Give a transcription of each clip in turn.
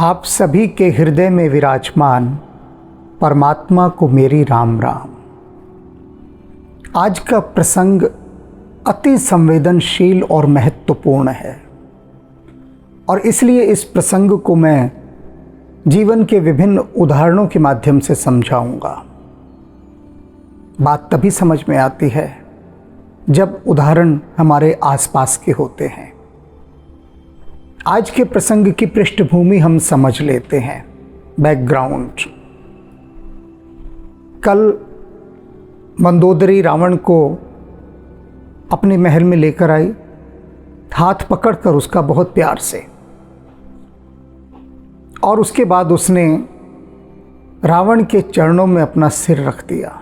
आप सभी के हृदय में विराजमान परमात्मा को मेरी राम राम। आज का प्रसंग अति संवेदनशील और महत्वपूर्ण है और इसलिए इस प्रसंग को मैं जीवन के विभिन्न उदाहरणों के माध्यम से समझाऊंगा। बात तभी समझ में आती है जब उदाहरण हमारे आसपास के होते हैं। आज के प्रसंग की पृष्ठभूमि हम समझ लेते हैं, बैकग्राउंड। कल मंदोदरी रावण को अपने महल में लेकर आई, हाथ पकड़कर उसका बहुत प्यार से, और उसके बाद उसने रावण के चरणों में अपना सिर रख दिया,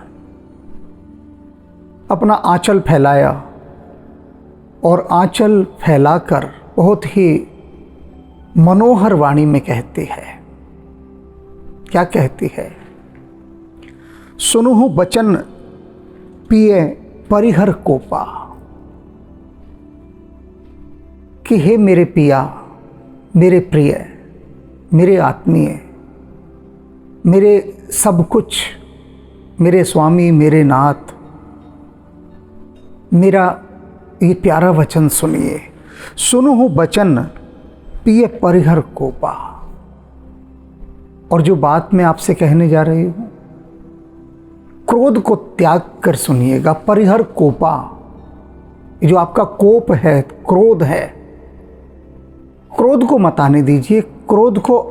अपना आंचल फैलाया और आंचल फैलाकर बहुत ही मनोहर वाणी में कहती है। क्या कहती है? सुनुहु बचन पिए परिहर कोपा, कि हे मेरे पिया, मेरे प्रिय, मेरे आत्मीय, मेरे सब कुछ, मेरे स्वामी, मेरे नाथ, मेरा ये प्यारा वचन सुनिए। सुनुहु बचन पिए परिहर कोपा। और जो बात मैं आपसे कहने जा रही हूं, क्रोध को त्याग कर सुनिएगा। परिहर कोपा, जो आपका कोप है, क्रोध है, क्रोध को मत आने दीजिए। क्रोध को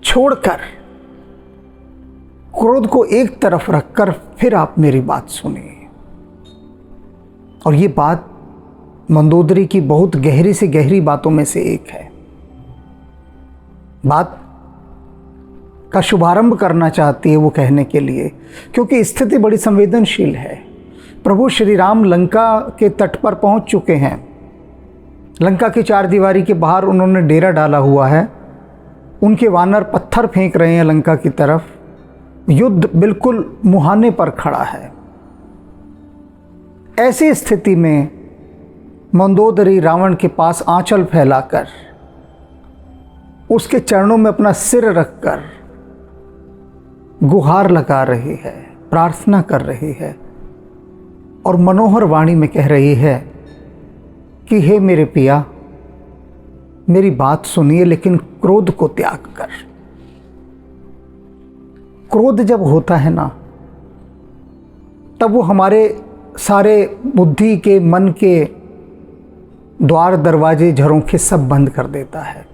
छोड़कर, क्रोध को एक तरफ रखकर फिर आप मेरी बात सुनिए। और ये बात मंदोदरी की बहुत गहरी से गहरी बातों में से एक है। बात का शुभारंभ करना चाहती है वो कहने के लिए, क्योंकि स्थिति बड़ी संवेदनशील है। प्रभु श्री राम लंका के तट पर पहुंच चुके हैं। लंका की चार दीवारी के बाहर उन्होंने डेरा डाला हुआ है। उनके वानर पत्थर फेंक रहे हैं लंका की तरफ। युद्ध बिल्कुल मुहाने पर खड़ा है। ऐसी स्थिति में मंदोदरी रावण के पास आंचल फैलाकर, उसके चरणों में अपना सिर रखकर गुहार लगा रही है, प्रार्थना कर रही है और मनोहर वाणी में कह रही है कि हे मेरे पिया, मेरी बात सुनिए, लेकिन क्रोध को त्याग कर। क्रोध जब होता है ना, तब वो हमारे सारे बुद्धि के, मन के द्वार, दरवाजे, झरोखे सब बंद कर देता है।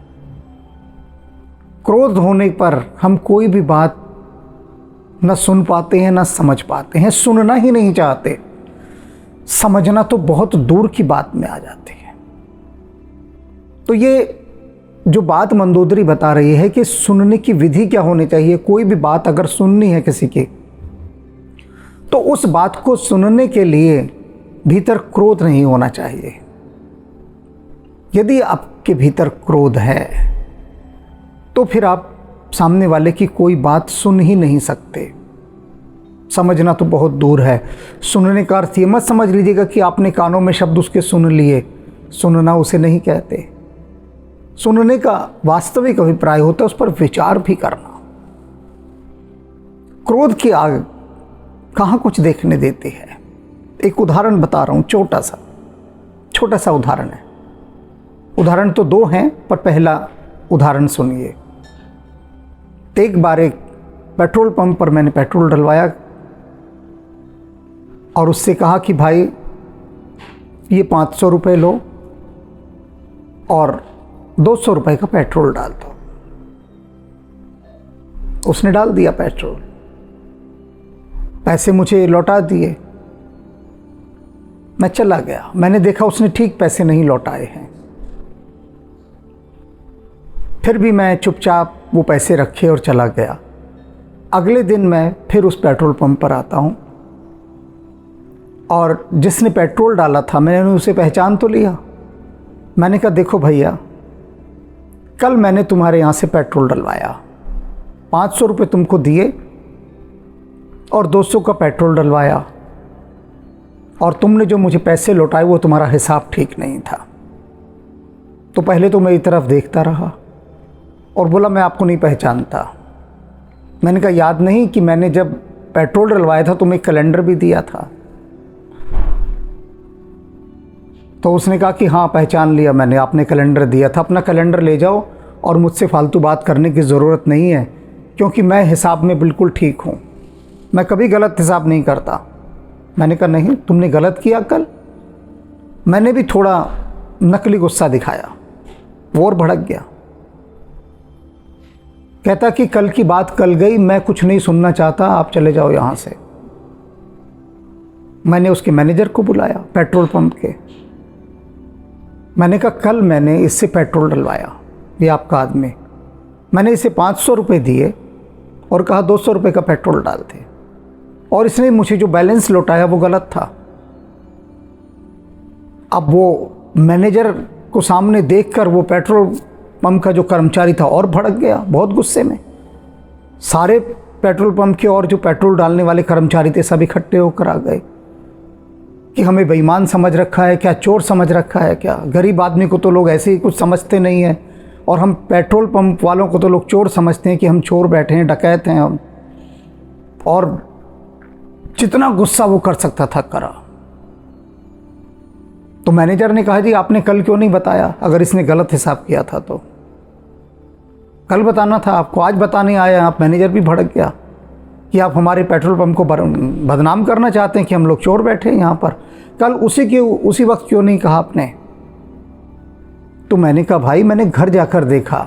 क्रोध होने पर हम कोई भी बात न सुन पाते हैं, न समझ पाते हैं, सुनना ही नहीं चाहते। समझना तो बहुत दूर की बात में आ जाती है। तो ये जो बात मंदोदरी बता रही है कि सुनने की विधि क्या होनी चाहिए। कोई भी बात अगर सुननी है किसी की, तो उस बात को सुनने के लिए भीतर क्रोध नहीं होना चाहिए। यदि आपके भीतर क्रोध है तो फिर आप सामने वाले की कोई बात सुन ही नहीं सकते। समझना तो बहुत दूर है। सुनने का अर्थ ये मत समझ लीजिएगा कि आपने कानों में शब्द उसके सुन लिए। सुनना उसे नहीं कहते। सुनने का वास्तविक अभिप्राय होता है उस पर विचार भी करना। क्रोध की आग कहाँ कुछ देखने देती है। एक उदाहरण बता रहा हूँ, छोटा सा उदाहरण है। उदाहरण तो दो हैं, पर पहला उदाहरण सुनिए। एक बार एक पेट्रोल पंप पर मैंने पेट्रोल डलवाया और उससे कहा कि भाई ये 500 रुपये लो और 200 रुपये का पेट्रोल डाल दो। उसने डाल दिया पेट्रोल, पैसे मुझे लौटा दिए। मैं चला गया। मैंने देखा उसने ठीक पैसे नहीं लौटाए हैं। फिर भी मैं चुपचाप वो पैसे रखे और चला गया। अगले दिन मैं फिर उस पेट्रोल पंप पर आता हूँ और जिसने पेट्रोल डाला था मैंने उसे पहचान तो लिया। मैंने कहा, देखो भैया, कल मैंने तुम्हारे यहाँ से पेट्रोल डलवाया, 500 रुपये तुमको दिए और 200 का पेट्रोल डलवाया, और तुमने जो मुझे पैसे लौटाए वो तुम्हारा हिसाब ठीक नहीं था। तो पहले तो मेरी तरफ देखता रहा, और बोला मैं आपको नहीं पहचानता। मैंने कहा याद नहीं कि मैंने जब पेट्रोल डलवाया था तुम्हें कैलेंडर भी दिया था? तो उसने कहा कि हाँ पहचान लिया मैंने, आपने कैलेंडर दिया था, अपना कैलेंडर ले जाओ और मुझसे फालतू बात करने की ज़रूरत नहीं है, क्योंकि मैं हिसाब में बिल्कुल ठीक हूँ, मैं कभी गलत हिसाब नहीं करता। मैंने कहा नहीं, तुमने गलत किया कल। मैंने भी थोड़ा नकली गुस्सा दिखाया, वो और भड़क गया। कहता कि कल की बात कल गई, मैं कुछ नहीं सुनना चाहता, आप चले जाओ यहाँ से। मैंने उसके मैनेजर को बुलाया पेट्रोल पंप के। मैंने कहा कल मैंने इससे पेट्रोल डलवाया, ये आपका आदमी, मैंने इसे 500 रुपये दिए और कहा 200 रुपये का पेट्रोल डाल दे, और इसने मुझे जो बैलेंस लौटाया वो गलत था। अब वो मैनेजर को सामने देखकर वो पेट्रोल पंप का जो कर्मचारी था और भड़क गया, बहुत गुस्से में। सारे पेट्रोल पंप के और जो पेट्रोल डालने वाले कर्मचारी थे सब इकट्ठे होकर आ गए कि हमें बेईमान समझ रखा है क्या, चोर समझ रखा है क्या? गरीब आदमी को तो लोग ऐसे ही कुछ समझते नहीं हैं, और हम पेट्रोल पंप वालों को तो लोग चोर समझते हैं कि हम चोर बैठे हैं, डकैत हैं हम। और जितना गुस्सा वो कर सकता था करा। तो मैनेजर ने कहा जी आपने कल क्यों नहीं बताया? अगर इसने गलत हिसाब किया था तो कल बताना था आपको, आज बताने आए आप। मैनेजर भी भड़क गया कि आप हमारे पेट्रोल पंप को बदनाम करना चाहते हैं कि हम लोग चोर बैठे हैं यहाँ पर। कल उसी वक्त क्यों नहीं कहा आपने? तो मैंने कहा भाई मैंने घर जाकर देखा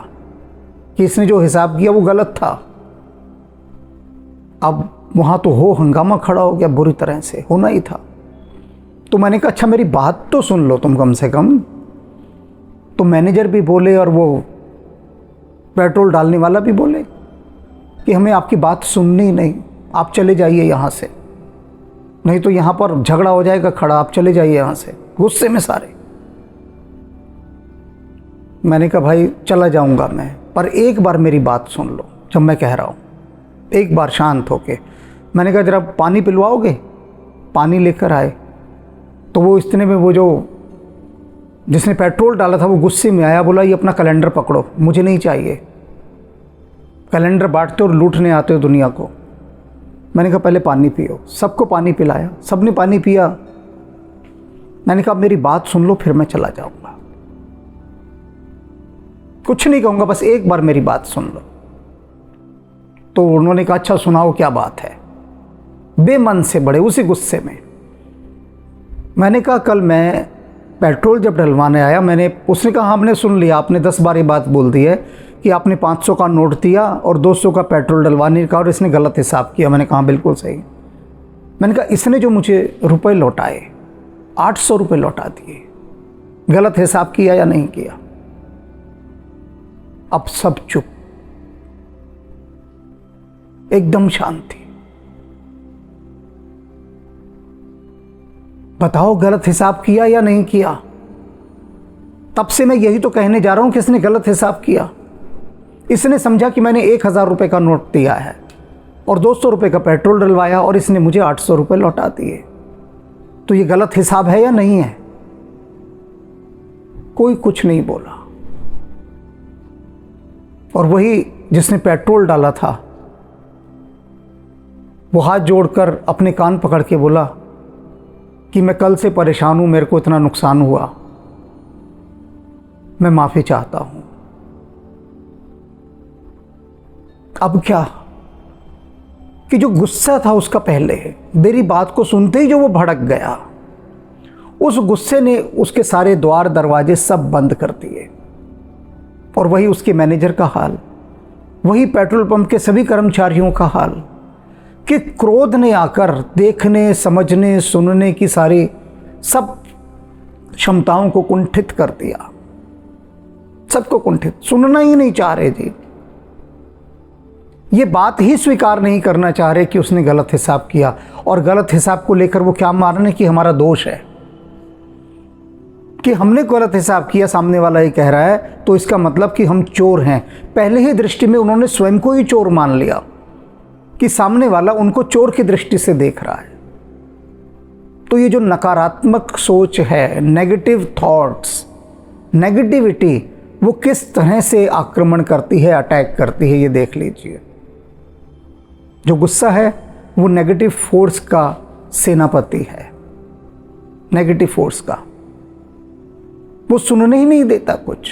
कि इसने जो हिसाब किया वो गलत था। अब वहाँ तो हो हंगामा खड़ा हो गया, बुरी तरह से होना ही था। तो मैंने कहा अच्छा मेरी बात तो सुन लो तुम कम से कम। तो मैनेजर भी बोले और वो पेट्रोल डालने वाला भी बोले कि हमें आपकी बात सुननी ही नहीं, आप चले जाइए यहाँ से, नहीं तो यहाँ पर झगड़ा हो जाएगा खड़ा, आप चले जाइए यहाँ से। गुस्से में सारे। मैंने कहा भाई चला जाऊँगा मैं, पर एक बार मेरी बात सुन लो जब मैं कह रहा हूँ, एक बार शांत होके। मैंने कहा जरा पानी पिलवाओगे? पानी लेकर आए तो वो इतने में वो जो जिसने पेट्रोल डाला था वो गुस्से में आया, बोला ये अपना कैलेंडर पकड़ो, मुझे नहीं चाहिए। कैलेंडर बांटते और लूटने आते हो दुनिया को। मैंने कहा पहले पानी पियो। सबको पानी पिलाया, सबने पानी पिया। मैंने कहा मेरी बात सुन लो फिर मैं चला जाऊंगा, कुछ नहीं कहूंगा, बस एक बार मेरी बात सुन लो। तो उन्होंने कहा अच्छा सुनाओ क्या बात है। बेमन से बड़े उसी गुस्से में। मैंने कहा कल मैं पेट्रोल जब डलवाने आया उसने कहा हमने सुन लिया, आपने 10 बार ये बात बोल दी है कि आपने 500 का नोट दिया और 200 का पेट्रोल डलवाने का और इसने गलत हिसाब किया। मैंने कहा बिल्कुल सही। मैंने कहा इसने जो मुझे रुपए लौटाए 800 रुपये लौटा दिए, गलत हिसाब किया या नहीं किया? अब सब चुप, एकदम शांति। बताओ गलत हिसाब किया या नहीं किया? तब से मैं यही तो कहने जा रहा हूं कि इसने गलत हिसाब किया। इसने समझा कि मैंने 1000 रुपये का नोट दिया है और 200 रुपये का पेट्रोल डलवाया और इसने मुझे 800 रुपये लौटा दिए। तो ये गलत हिसाब है या नहीं है? कोई कुछ नहीं बोला। और वही जिसने पेट्रोल डाला था वो हाथ जोड़कर अपने कान पकड़ के बोला कि मैं कल से परेशान हूं, मेरे को इतना नुकसान हुआ, मैं माफी चाहता हूं। अब क्या कि जो गुस्सा था उसका पहले मेरी बात को सुनते ही जो वो भड़क गया, उस गुस्से ने उसके सारे द्वार दरवाजे सब बंद कर दिए। और वही उसके मैनेजर का हाल, वही पेट्रोल पंप के सभी कर्मचारियों का हाल कि क्रोध ने आकर देखने, समझने, सुनने की सारी सब क्षमताओं को कुंठित कर दिया। सबको कुंठित, सुनना ही नहीं चाह रहे जी। ये बात ही स्वीकार नहीं करना चाह रहे कि उसने गलत हिसाब किया, और गलत हिसाब को लेकर वो क्या मान रहे कि हमारा दोष है, कि हमने गलत हिसाब किया। सामने वाला ये कह रहा है तो इसका मतलब कि हम चोर हैं। पहले ही दृष्टि में उन्होंने स्वयं को ही चोर मान लिया कि सामने वाला उनको चोर की दृष्टि से देख रहा है। तो ये जो नकारात्मक सोच है, नेगेटिव थॉट्स, नेगेटिविटी, वो किस तरह से आक्रमण करती है, अटैक करती है, ये देख लीजिए। जो गुस्सा है वो नेगेटिव फोर्स का सेनापति है, नेगेटिव फोर्स का। वो सुनने ही नहीं देता कुछ।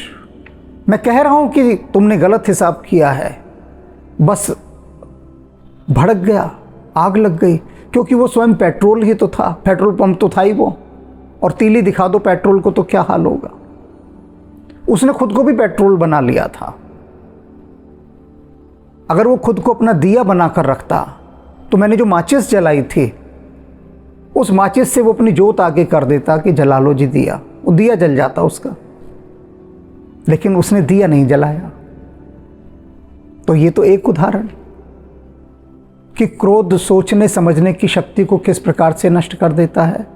मैं कह रहा हूं कि तुमने गलत हिसाब किया है, बस भड़क गया, आग लग गई, क्योंकि वो स्वयं पेट्रोल ही तो था, पेट्रोल पंप तो था ही वो। और तीली दिखा दो पेट्रोल को तो क्या हाल होगा। उसने खुद को भी पेट्रोल बना लिया था। अगर वो खुद को अपना दिया बनाकर रखता तो मैंने जो माचिस जलाई थी, उस माचिस से वो अपनी जोत आगे कर देता कि जला लो जी दिया, वो दिया जल जाता उसका। लेकिन उसने दिया नहीं जलाया। तो ये तो एक उदाहरण कि क्रोध सोचने समझने की शक्ति को किस प्रकार से नष्ट कर देता है।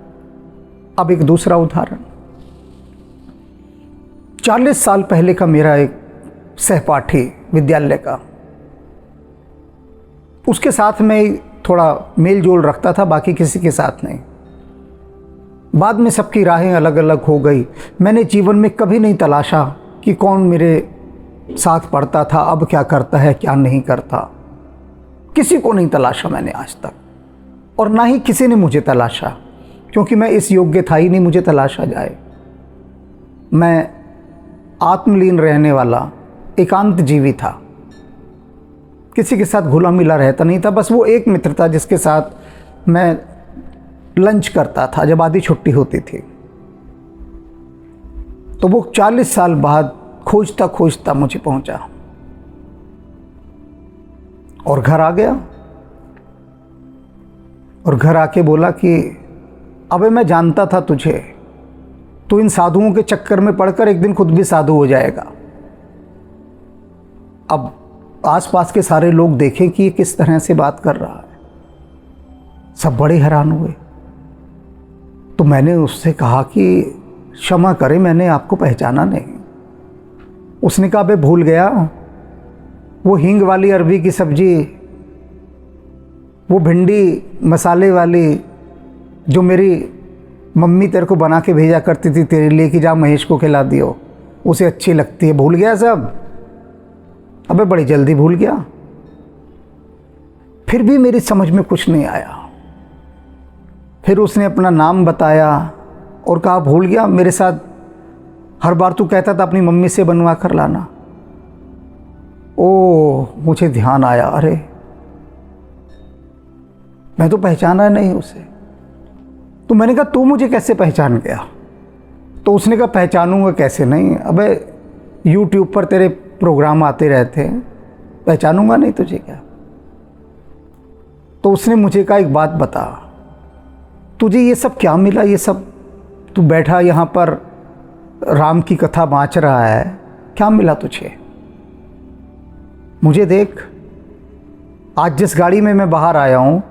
अब एक दूसरा उदाहरण, 40 साल पहले का मेरा एक सहपाठी विद्यालय का, उसके साथ में थोड़ा मेल जोल रखता था, बाकी किसी के साथ नहीं। बाद में सबकी राहें अलग अलग हो गई। मैंने जीवन में कभी नहीं तलाशा कि कौन मेरे साथ पढ़ता था, अब क्या करता है, क्या नहीं करता। किसी को नहीं तलाशा मैंने आज तक, और ना ही किसी ने मुझे तलाशा, क्योंकि मैं इस योग्य था ही नहीं मुझे तलाशा जाए। मैं आत्मलीन रहने वाला एकांत जीवी था, किसी के साथ घुला मिला रहता नहीं था। बस वो एक मित्र था जिसके साथ मैं लंच करता था जब आधी छुट्टी होती थी। तो वो 40 साल बाद खोजता खोजता मुझे पहुंचा और घर आ गया, और घर आके बोला कि अबे मैं जानता था तुझे, तू इन साधुओं के चक्कर में पड़कर एक दिन खुद भी साधु हो जाएगा। अब आसपास के सारे लोग देखें कि ये किस तरह से बात कर रहा है। सब बड़े हैरान हुए। तो मैंने उससे कहा कि क्षमा करें, मैंने आपको पहचाना नहीं। उसने कहा, बे भूल गया, वो हींग वाली अरबी की सब्जी, वो भिंडी मसाले वाली जो मेरी मम्मी तेरे को बना के भेजा करती थी तेरे लिए कि जा महेश को खिला दियो, उसे अच्छी लगती है, भूल गया सब। अबे बड़ी जल्दी भूल गया। फिर भी मेरी समझ में कुछ नहीं आया। फिर उसने अपना नाम बताया और कहा, भूल गया, मेरे साथ हर बार तू कहता था अपनी मम्मी से बनवा कर लाना। ओ, मुझे ध्यान आया, अरे मैं तो पहचाना नहीं उसे। तो मैंने कहा, तू मुझे कैसे पहचान गया? तो उसने कहा, पहचानूंगा कैसे नहीं, अबे YouTube पर तेरे प्रोग्राम आते रहते हैं, पहचानूंगा नहीं तुझे क्या? तो उसने मुझे कहा, एक बात बता, तुझे ये सब क्या मिला? ये सब तू बैठा यहाँ पर राम की कथा बाँच रहा है, क्या मिला तुझे? मुझे देख, आज जिस गाड़ी में मैं बाहर आया हूँ,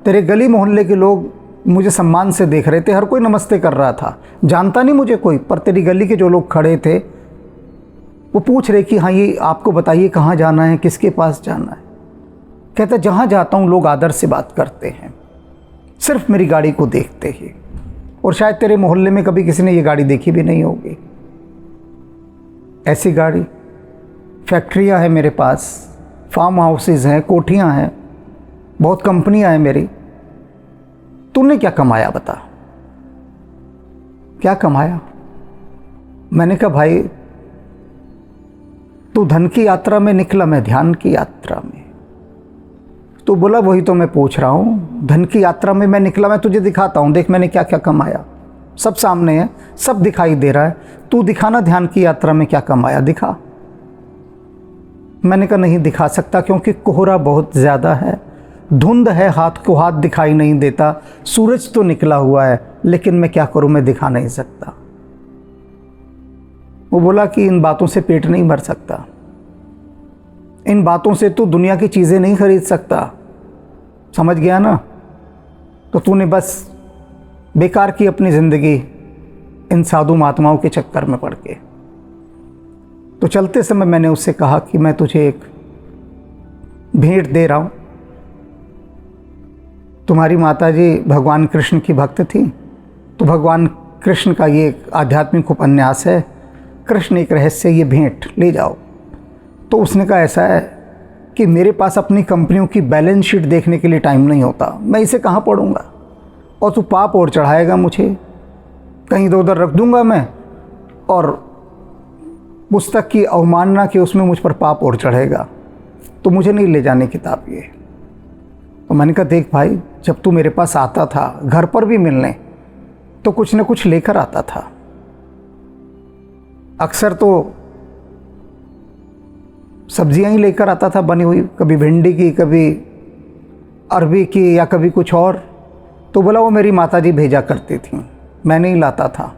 तेरे गली मोहल्ले के लोग मुझे सम्मान से देख रहे थे, हर कोई नमस्ते कर रहा था। जानता नहीं मुझे कोई, पर तेरी गली के जो लोग खड़े थे वो पूछ रहे कि हाँ, ये आपको बताइए कहाँ जाना है, किसके पास जाना है। कहता, जहाँ जाता हूँ लोग आदर से बात करते हैं, सिर्फ मेरी गाड़ी को देखते ही। और शायद तेरे मोहल्ले में कभी किसी ने ये गाड़ी देखी भी नहीं होगी। ऐसी गाड़ी, फैक्ट्रियाँ हैं मेरे पास, फार्म हाउसेज हैं, कोठियाँ हैं, बहुत कंपनियाँ हैं मेरी। तूने क्या कमाया बता, क्या कमाया? मैंने कहा, भाई तू धन की यात्रा में निकला, मैं ध्यान की यात्रा में। तो बोला, वही तो मैं पूछ रहा हूँ, धन की यात्रा में मैं निकला, मैं तुझे दिखाता हूँ, देख मैंने क्या क्या कमाया, सब सामने है, सब दिखाई दे रहा है, तू दिखाना ध्यान की यात्रा में क्या कमाया, दिखा। मैंने कहा, नहीं दिखा सकता, क्योंकि कोहरा बहुत ज़्यादा है, धुंध है, हाथ को हाथ दिखाई नहीं देता, सूरज तो निकला हुआ है, लेकिन मैं क्या करूं, मैं दिखा नहीं सकता। वो बोला कि इन बातों से पेट नहीं भर सकता, इन बातों से तू दुनिया की चीज़ें नहीं खरीद सकता, समझ गया ना? तो तूने बस बेकार की अपनी ज़िंदगी इन साधु महात्माओं के चक्कर में पड़ के। तो चलते समय मैंने उससे कहा कि मैं तुझे एक भेंट दे रहा हूँ। तुम्हारी माताजी भगवान कृष्ण की भक्त थी, तो भगवान कृष्ण का ये एक आध्यात्मिक उपन्यास है, कृष्ण एक रहस्य, ये भेंट ले जाओ। तो उसने कहा ऐसा है कि मेरे पास अपनी कंपनियों की बैलेंस शीट देखने के लिए टाइम नहीं होता, मैं इसे कहाँ पढ़ूंगा, और तू पाप और चढ़ाएगा मुझे, कहीं इधर उधर रख दूंगा मैं, और पुस्तक की अवमानना के उसमें मुझ पर पाप और चढ़ेगा, तो मुझे नहीं ले जाने किताब ये। तो मैंने कहा देख भाई, जब तू मेरे पास आता था घर पर भी मिलने, तो कुछ न कुछ लेकर आता था। अक्सर तो सब्जियां ही लेकर आता था बनी हुई, कभी भिंडी की, कभी अरबी की, या कभी कुछ और। तो बोला वो मेरी माताजी भेजा करती थी, मैं नहीं लाता था।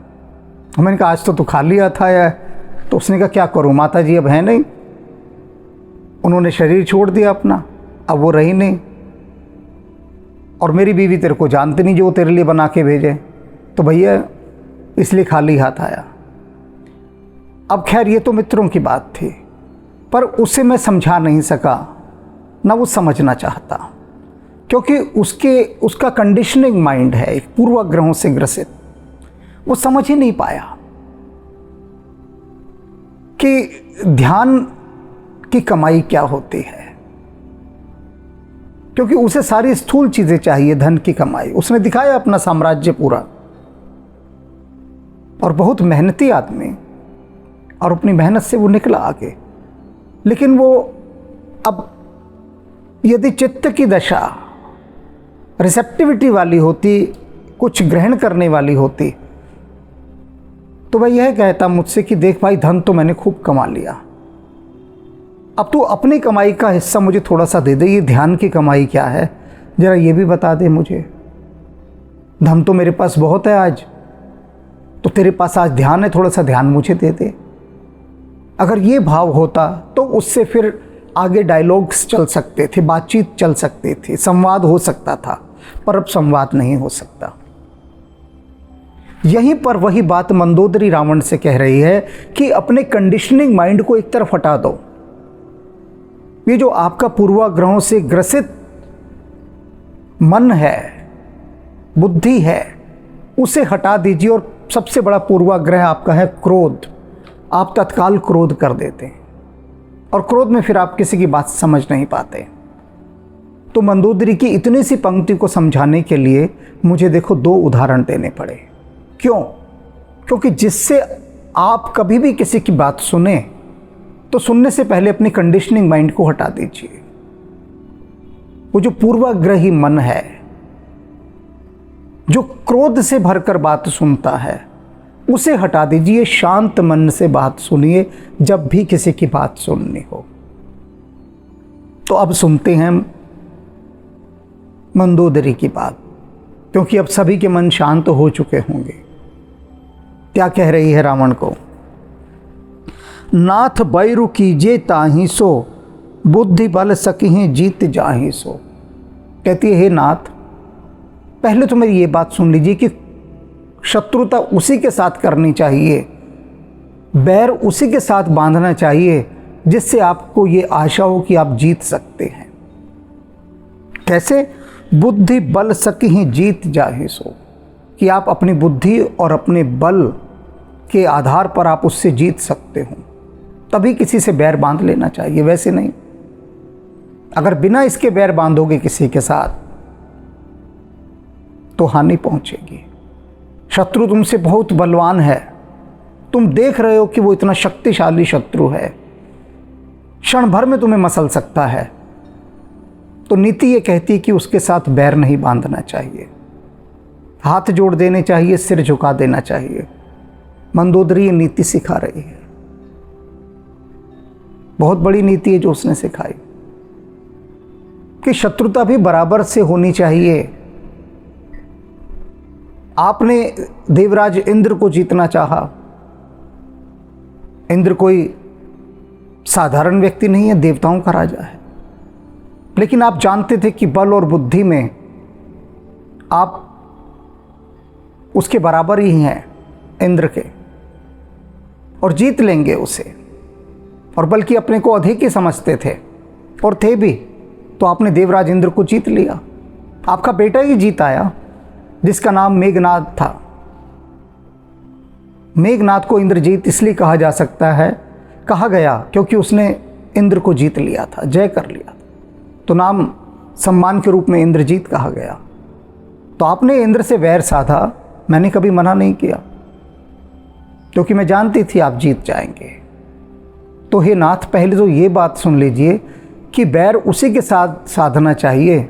मैंने कहा आज तो तू खाली आता है। तो उसने कहा क्या करूं, माताजी अब है नहीं, उन्होंने शरीर छोड़ दिया अपना, अब वो रही नहीं, और मेरी बीवी तेरे को जानती नहीं जो वो तेरे लिए बना के भेजे, तो भैया इसलिए खाली हाथ आया। अब खैर ये तो मित्रों की बात थी, पर उसे मैं समझा नहीं सका, ना वो समझना चाहता, क्योंकि उसका कंडीशनिंग माइंड है, एक पूर्वाग्रहों से ग्रसित। वो समझ ही नहीं पाया कि ध्यान की कमाई क्या होती है, क्योंकि उसे सारी स्थूल चीजें चाहिए, धन की कमाई। उसने दिखाया अपना साम्राज्य पूरा, और बहुत मेहनती आदमी, और अपनी मेहनत से वो निकला आगे। लेकिन वो अब यदि चित्त की दशा रिसेप्टिविटी वाली होती, कुछ ग्रहण करने वाली होती, तो वह यह कहता मुझसे कि देख भाई, धन तो मैंने खूब कमा लिया, अब तू अपनी कमाई का हिस्सा मुझे थोड़ा सा दे दे। ये ध्यान की कमाई क्या है, जरा ये भी बता दे मुझे। धन तो मेरे पास बहुत है आज, तो तेरे पास आज ध्यान है, थोड़ा सा ध्यान मुझे दे दे। अगर ये भाव होता तो उससे फिर आगे डायलॉग्स चल सकते थे, बातचीत चल सकती थी, संवाद हो सकता था, पर अब संवाद नहीं हो सकता। यहीं पर वही बात मंदोदरी रावण से कह रही है कि अपने कंडीशनिंग माइंड को एक तरफ हटा दो। ये जो आपका पूर्वाग्रहों से ग्रसित मन है, बुद्धि है, उसे हटा दीजिए। और सबसे बड़ा पूर्वाग्रह आपका है क्रोध। आप तत्काल क्रोध कर देते हैं, और क्रोध में फिर आप किसी की बात समझ नहीं पाते। तो मंदोदरी की इतनी सी पंक्ति को समझाने के लिए मुझे देखो 2 उदाहरण देने पड़े। क्यों? क्योंकि जिससे आप कभी भी किसी की बात सुने तो सुनने से पहले अपनी कंडीशनिंग माइंड को हटा दीजिए। वो जो पूर्वाग्रही मन है, जो क्रोध से भरकर बात सुनता है, उसे हटा दीजिए। शांत मन से बात सुनिए जब भी किसी की बात सुननी हो। तो अब सुनते हैं मंदोदरी की बात, क्योंकि अब सभी के मन शांत हो चुके होंगे। क्या कह रही है रावण को? नाथ बैरु कीजे ताहि सो, बुद्धि बल सकिहि जीत जाहि सो। कहती है हे नाथ, पहले तो मेरी ये बात सुन लीजिए कि शत्रुता उसी के साथ करनी चाहिए, बैर उसी के साथ बांधना चाहिए जिससे आपको ये आशा हो कि आप जीत सकते हैं। कैसे? बुद्धि बल सकिहि जीत जाहि सो, कि आप अपनी बुद्धि और अपने बल के आधार पर आप उससे जीत सकते हो, तभी किसी से बैर बांध लेना चाहिए, वैसे नहीं। अगर बिना इसके बैर बांधोगे किसी के साथ तो हानि पहुंचेगी। शत्रु तुमसे बहुत बलवान है, तुम देख रहे हो कि वो इतना शक्तिशाली शत्रु है, क्षण भर में तुम्हें मसल सकता है, तो नीति ये कहती है कि उसके साथ बैर नहीं बांधना चाहिए, हाथ जोड़ देने चाहिए, सिर झुका देना चाहिए। मंदोदरी ये नीति सिखा रही है, बहुत बड़ी नीति है जो उसने सिखाई, कि शत्रुता भी बराबर से होनी चाहिए। आपने देवराज इंद्र को जीतना चाहा। इंद्र कोई साधारण व्यक्ति नहीं है, देवताओं का राजा है, लेकिन आप जानते थे कि बल और बुद्धि में आप उसके बराबर ही हैं इंद्र के, और जीत लेंगे उसे, और बल्कि अपने को अधिक ही समझते थे और थे भी। तो आपने देवराज इंद्र को जीत लिया। आपका बेटा ही जीत आया जिसका नाम मेघनाद था। मेघनाद को इंद्रजीत इसलिए कहा गया क्योंकि उसने इंद्र को जीत लिया था, जय कर लिया था, तो नाम सम्मान के रूप में इंद्रजीत कहा गया। तो आपने इंद्र से वैर साधा, मैंने कभी मना नहीं किया, क्योंकि मैं जानती थी आप जीत जाएंगे। तो हे नाथ, पहले तो ये बात सुन लीजिए कि बैर उसी के साथ साधना चाहिए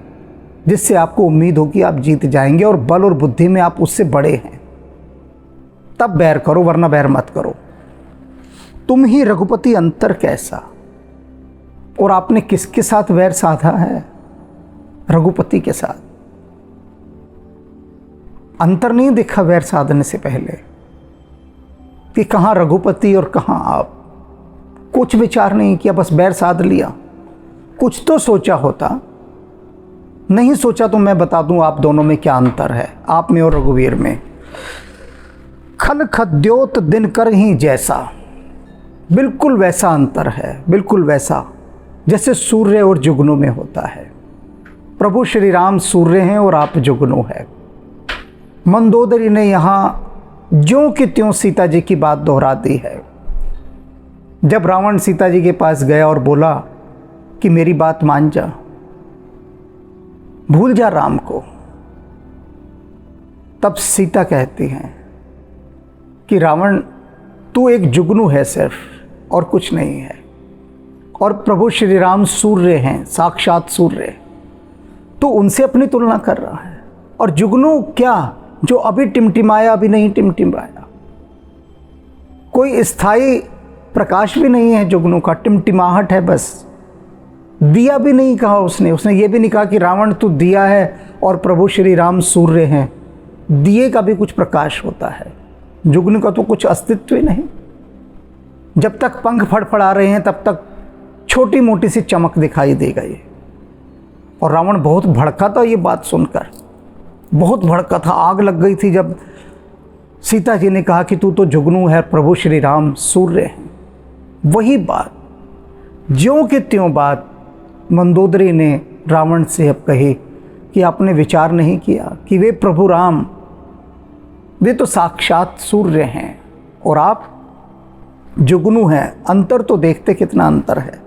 जिससे आपको उम्मीद हो कि आप जीत जाएंगे और बल और बुद्धि में आप उससे बड़े हैं, तब बैर करो, वरना बैर मत करो। तुम ही रघुपति अंतर कैसा, और आपने किसके साथ वैर साधा है? रघुपति के साथ। अंतर नहीं दिखा वैर साधने से पहले कि कहाँ रघुपति और कहाँ आप? कुछ विचार नहीं किया, बस बैर साध लिया। कुछ तो सोचा होता, नहीं सोचा तो मैं बता दूं आप दोनों में क्या अंतर है, आप में और रघुवीर में। खल खद्योत दिन कर ही जैसा, बिल्कुल वैसा अंतर है, बिल्कुल वैसा जैसे सूर्य और जुगनू में होता है। प्रभु श्री राम सूर्य हैं और आप जुगनू है। मंदोदरी ने यहाँ ज्यों की त्यों सीता जी की बात दोहरा दी है। जब रावण सीता जी के पास गया और बोला कि मेरी बात मान जा, भूल जा राम को, तब सीता कहती हैं कि रावण तू एक जुगनू है सिर्फ, और कुछ नहीं है, और प्रभु श्री राम सूर्य हैं, साक्षात सूर्य, तो उनसे अपनी तुलना कर रहा है। और जुगनू क्या, जो अभी टिमटिमाया, अभी नहीं टिमटिमाया, कोई स्थायी प्रकाश भी नहीं है जुगनू का, टिमटिमाहट है बस। दिया भी नहीं कहा उसने ये भी नहीं कहा कि रावण तू दिया है और प्रभु श्री राम सूर्य हैं। दिए का भी कुछ प्रकाश होता है, जुगनू का तो कुछ अस्तित्व ही नहीं। जब तक पंख फड़फड़ा रहे हैं तब तक छोटी मोटी सी चमक दिखाई दे गई। और रावण बहुत भड़का था, ये बात सुनकर बहुत भड़का था, आग लग गई थी जब सीता जी ने कहा कि तू तो जुगनू है, प्रभु श्री राम सूर्य हैं। वही बात, ज्यों की त्यों बात मंदोदरी ने रावण से अब कही कि आपने विचार नहीं किया कि वे प्रभु राम, वे तो साक्षात सूर्य हैं और आप जुगनू हैं। अंतर तो देखते कितना अंतर है।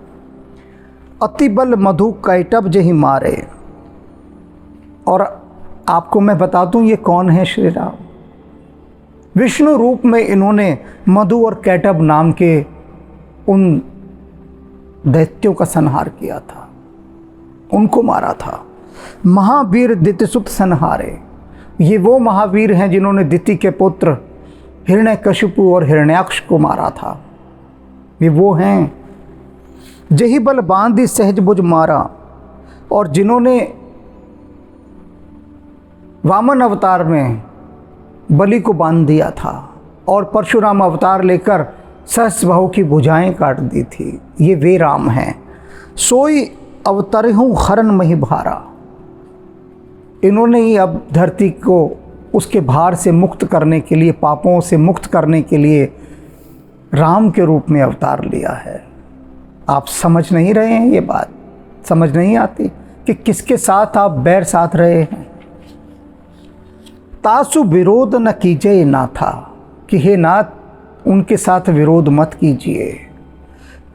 अति बल मधु कैटब जही मारे, और आपको मैं बता दूं ये कौन है? श्री राम। विष्णु रूप में इन्होंने मधु और कैटब नाम के उन दैत्यों का संहार किया था, उनको मारा था। महावीर दितिसुत संहारे, ये वो महावीर हैं जिन्होंने दिति के पुत्र हिरण्यकशिपु और हिरण्याक्ष को मारा था। ये वो हैं जही बल बांधी सहज बुझ मारा, और जिन्होंने वामन अवतार में बलि को बांध दिया था और परशुराम अवतार लेकर सहस्रबाहु की भुजाएं काट दी थी। ये वे राम हैं। सोई अवतरहूँ हरन मही भारा, इन्होंने ही अब धरती को उसके भार से मुक्त करने के लिए, पापों से मुक्त करने के लिए राम के रूप में अवतार लिया है। आप समझ नहीं रहे हैं, ये बात समझ नहीं आती कि किसके साथ आप बैर साध रहे हैं। तासु विरोध न कीजिए नाथा, कि हे नाथ उनके साथ विरोध मत कीजिए।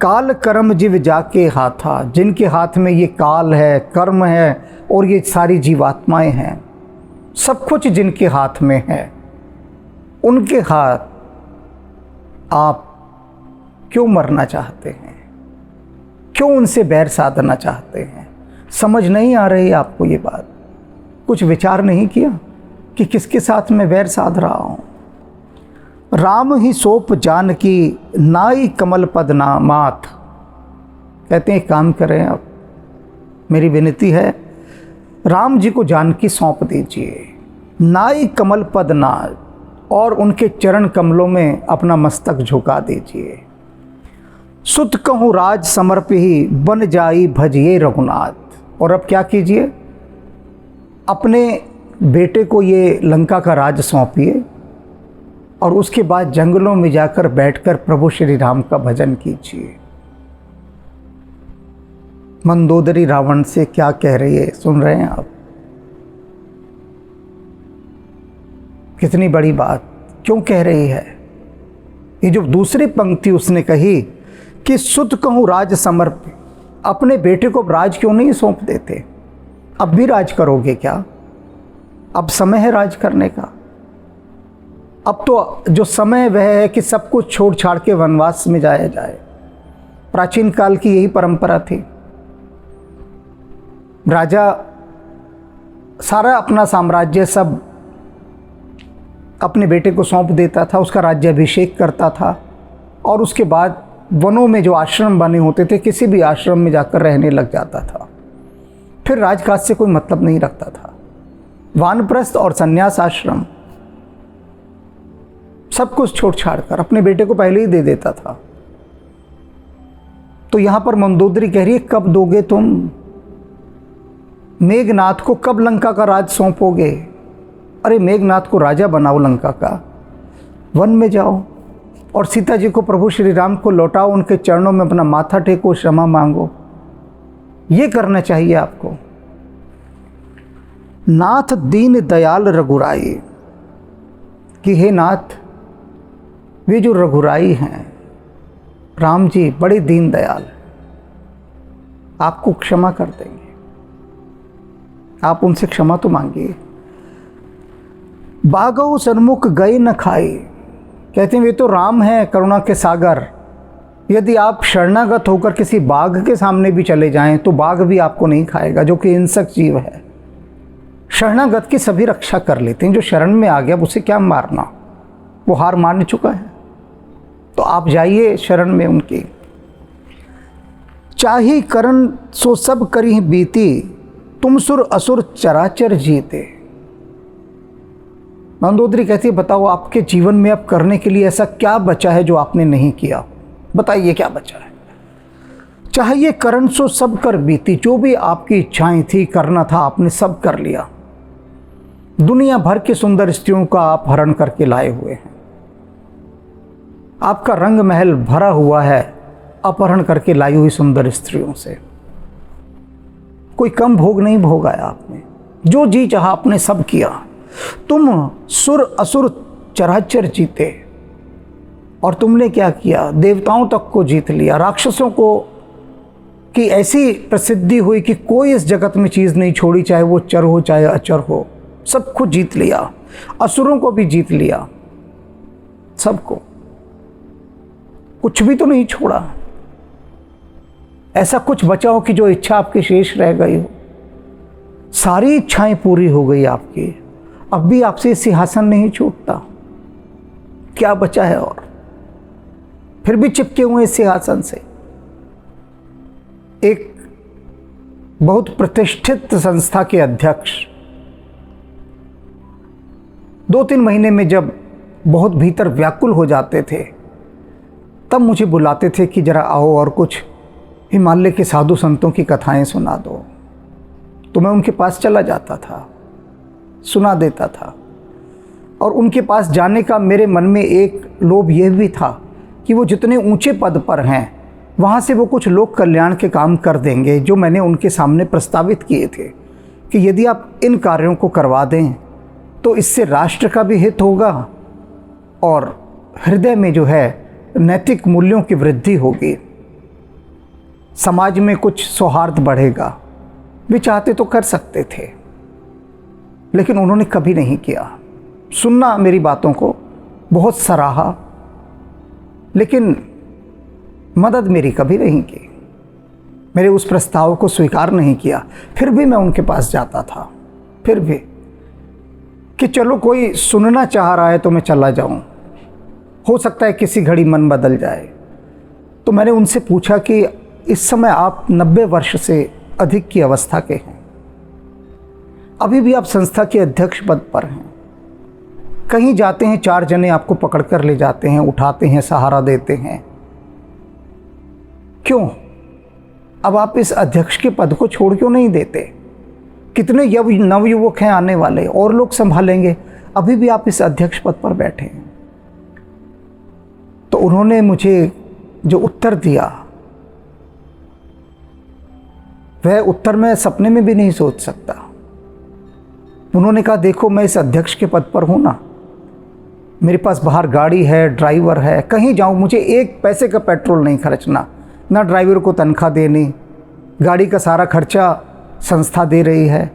काल कर्म जीव जाके हाथा, जिनके हाथ में ये काल है, कर्म है और ये सारी जीवात्माएं हैं, सब कुछ जिनके हाथ में है, उनके हाथ आप क्यों मरना चाहते हैं? क्यों उनसे बैर साधना चाहते हैं? समझ नहीं आ रही आपको ये बात? कुछ विचार नहीं किया कि किसके साथ मैं बैर साध रहा हूँ? राम ही सोप जानकी नाई कमल पद नामात, कहते हैं काम करें आप, मेरी विनती है राम जी को जानकी सौंप दीजिए। नाई कमल पद नाथ, और उनके चरण कमलों में अपना मस्तक झुका दीजिए। सुत कहूँ राज समर्प ही बन जाई भजिए रघुनाथ। और अब क्या कीजिए, अपने बेटे को ये लंका का राज सौंपिए और उसके बाद जंगलों में जाकर बैठकर प्रभु श्री राम का भजन कीजिए। मंदोदरी रावण से क्या कह रही है, सुन रहे हैं आप? कितनी बड़ी बात क्यों कह रही है? ये जो दूसरी पंक्ति उसने कही कि सुत कहूँ राज समर्प, अपने बेटे को राज क्यों नहीं सौंप देते? अब भी राज करोगे क्या? अब समय है राज करने का। अब तो जो समय वह है कि सब कुछ छोड़ छाड़ के वनवास में जाया जाए। प्राचीन काल की यही परंपरा थी। राजा सारा अपना साम्राज्य सब अपने बेटे को सौंप देता था, उसका राज्याभिषेक करता था और उसके बाद वनों में जो आश्रम बने होते थे, किसी भी आश्रम में जाकर रहने लग जाता था। फिर राजकाज से कोई मतलब नहीं रखता था। वानप्रस्थ और संन्यास आश्रम सब कुछ छोड़ छाड़ कर अपने बेटे को पहले ही दे देता था। तो यहां पर मंदोदरी कह रही है, कब दोगे तुम? मेघनाथ को कब लंका का राज सौंपोगे? अरे मेघनाथ को राजा बनाओ लंका का, वन में जाओ और सीता जी को, प्रभु श्री राम को लौटाओ, उनके चरणों में अपना माथा टेको, क्षमा मांगो। ये करना चाहिए आपको। नाथ दीन दयाल रघुराई, कि हे नाथ, वे जो रघुराई हैं राम जी बड़े दीन दयाल, आपको क्षमा कर देंगे। आप उनसे क्षमा तो मांगिए। बागो सन्मुख गए न खाए, कहते हैं वे तो राम हैं करुणा के सागर। यदि आप शरणागत होकर किसी बाघ के सामने भी चले जाएं तो बाघ भी आपको नहीं खाएगा, जो कि हिंसक जीव है। शरणागत की सभी रक्षा कर लेते हैं। जो शरण में आ गया उसे क्या मारना, वो हार मान चुका है। तो आप जाइए शरण में उनकी। चाही करण सो सब करी बीती, तुम सुर असुर चराचर जीते। मंदोदरी कहती है, बताओ आपके जीवन में अब करने के लिए ऐसा क्या बचा है जो आपने नहीं किया? बताइए क्या बचा है? चाहिए करण सो सब कर बीती, जो भी आपकी इच्छाएं थी करना था आपने सब कर लिया। दुनिया भर की सुंदर स्त्रियों का आप हरण करके लाए हुए हैं। आपका रंग महल भरा हुआ है अपहरण करके लाई हुई सुंदर स्त्रियों से। कोई कम भोग नहीं भोगाया आपने, जो जी चाहा आपने सब किया। तुम सुर असुर चराचर जीते, और तुमने क्या किया? देवताओं तक को जीत लिया। राक्षसों को की ऐसी प्रसिद्धि हुई कि कोई इस जगत में चीज़ नहीं छोड़ी, चाहे वो चर हो चाहे अचर हो, सब कुछ जीत लिया। असुरों को भी जीत लिया, सबको, कुछ भी तो नहीं छोड़ा। ऐसा कुछ बचा हो कि जो इच्छा आपकी शेष रह गई हो। सारी इच्छाएं पूरी हो गई आपकी, अब भी आपसे सिंहासन नहीं छूटता। क्या बचा है? और फिर भी चिपके हुए इस सिंहासन से। एक बहुत प्रतिष्ठित संस्था के अध्यक्ष 2-3 महीने में जब बहुत भीतर व्याकुल हो जाते थे, तब मुझे बुलाते थे कि जरा आओ और कुछ हिमालय के साधु संतों की कथाएं सुना दो। तो मैं उनके पास चला जाता था, सुना देता था। और उनके पास जाने का मेरे मन में एक लोभ यह भी था कि वो जितने ऊंचे पद पर हैं वहाँ से वो कुछ लोक कल्याण के काम कर देंगे, जो मैंने उनके सामने प्रस्तावित किए थे कि यदि आप इन कार्यों को करवा दें तो इससे राष्ट्र का भी हित होगा और हृदय में जो है नैतिक मूल्यों की वृद्धि होगी, समाज में कुछ सौहार्द बढ़ेगा। वे चाहते तो कर सकते थे, लेकिन उन्होंने कभी नहीं किया। सुनना मेरी बातों को, बहुत सराहा, लेकिन मदद मेरी कभी नहीं की। मेरे उस प्रस्ताव को स्वीकार नहीं किया। फिर भी मैं उनके पास जाता था, फिर भी कि चलो कोई सुनना चाह रहा है तो मैं चला जाऊं, हो सकता है किसी घड़ी मन बदल जाए। तो मैंने उनसे पूछा कि इस समय आप 90 वर्ष से अधिक की अवस्था के हैं, अभी भी आप संस्था के अध्यक्ष पद पर हैं। कहीं जाते हैं 4 जने आपको पकड़ कर ले जाते हैं, उठाते हैं, सहारा देते हैं। क्यों? अब आप इस अध्यक्ष के पद को छोड़ क्यों नहीं देते? कितने नवयुवक हैं आने वाले, और लोग संभालेंगे, अभी भी आप इस अध्यक्ष पद पर बैठे हैं। तो उन्होंने मुझे जो उत्तर दिया, वह उत्तर मैं सपने में भी नहीं सोच सकता। उन्होंने कहा, देखो मैं इस अध्यक्ष के पद पर हूं ना, मेरे पास बाहर गाड़ी है, ड्राइवर है, कहीं जाऊँ मुझे एक पैसे का पेट्रोल नहीं खर्चना, ना ड्राइवर को तनख्वाह देनी, गाड़ी का सारा खर्चा संस्था दे रही है,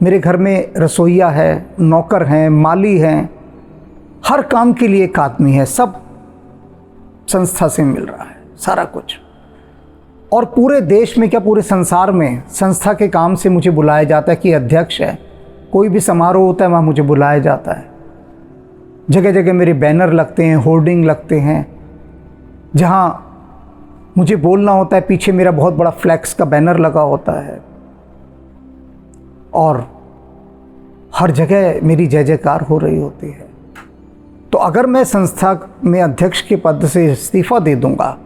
मेरे घर में रसोइया है, नौकर हैं, माली हैं, हर काम के लिए एक आदमी है, सब संस्था से मिल रहा है सारा कुछ। और पूरे देश में क्या पूरे संसार में संस्था के काम से मुझे बुलाया जाता है कि अध्यक्ष है, कोई भी समारोह होता है वहाँ मुझे बुलाया जाता है। जगह जगह मेरे बैनर लगते हैं, होर्डिंग लगते हैं, जहाँ मुझे बोलना होता है पीछे मेरा बहुत बड़ा फ्लैक्स का बैनर लगा होता है, और हर जगह मेरी जय जयकार हो रही होती है। तो अगर मैं संस्था में अध्यक्ष के पद से इस्तीफ़ा दे दूंगा